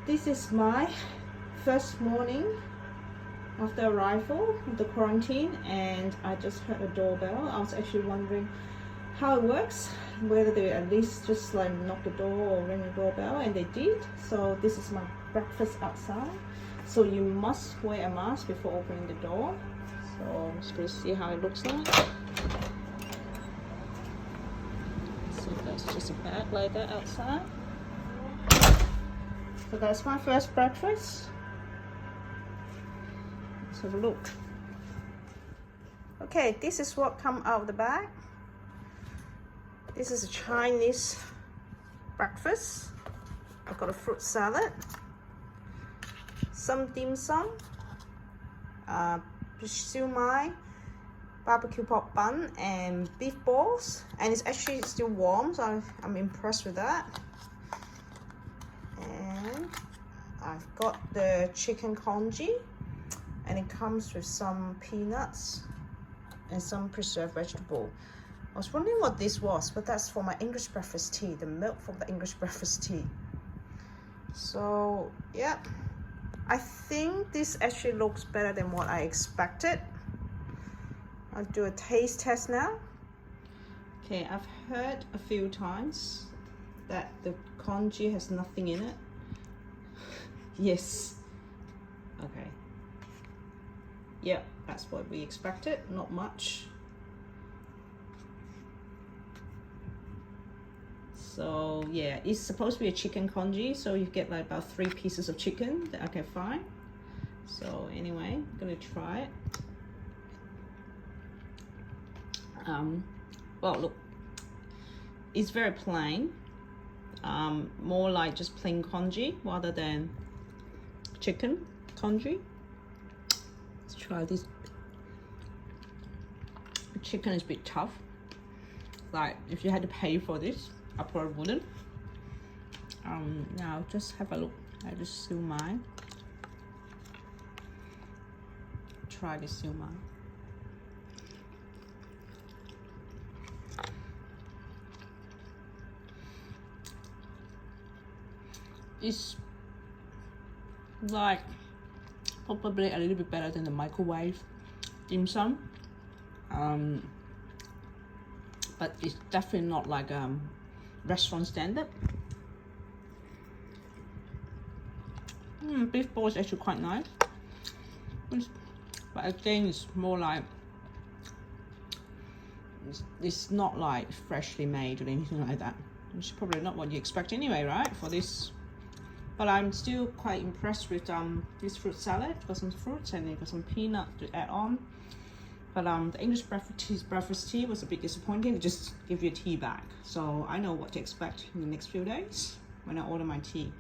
This is my first morning after arrival of the quarantine, and I just heard a doorbell. I was actually wondering how it works, whether they at least just like knock the door or ring the doorbell, and they did. So this is my breakfast outside. So you must wear a mask before opening the door. So let's just see how it looks like. So that's just a bag like that outside. So that's my first breakfast. Let's have a look. Okay, this is what come out of the bag. This is a Chinese breakfast. I've got a fruit salad, some dim sum, siu mai, barbecue pork bun, and beef balls. And it's actually still warm, so I'm impressed with that. And I've got the chicken congee, and it comes with some peanuts and some preserved vegetable. I was wondering what this was, but that's for my English breakfast tea, the milk from the English breakfast tea. So yeah, I think this actually looks better than what I expected. I'll do a taste test now. Okay, I've heard a few times that the congee has nothing in it. Yes. Okay. Yep, that's what we expected, not much. So yeah, it's supposed to be a chicken congee, so you get like about 3 pieces of chicken. Okay, fine. So anyway, I'm gonna try it. Well, look, it's very plain, more like just plain congee rather than chicken congee. Let's try this. The chicken is a bit tough. Like if you had to pay for this, I probably wouldn't. Now just have a look at the siu mai. Try the siu mai. It's like probably a little bit better than the microwave dim sum, but it's definitely not like restaurant standard. Beef ball is actually quite nice, but again it's more like it's not like freshly made or anything like that, which is probably not what you expect anyway, right, for this. But I'm still quite impressed with this fruit salad. Got some fruits and it got some peanut to add on. But the English breakfast tea was a bit disappointing. They just give you a tea bag. So I know what to expect in the next few days when I order my tea.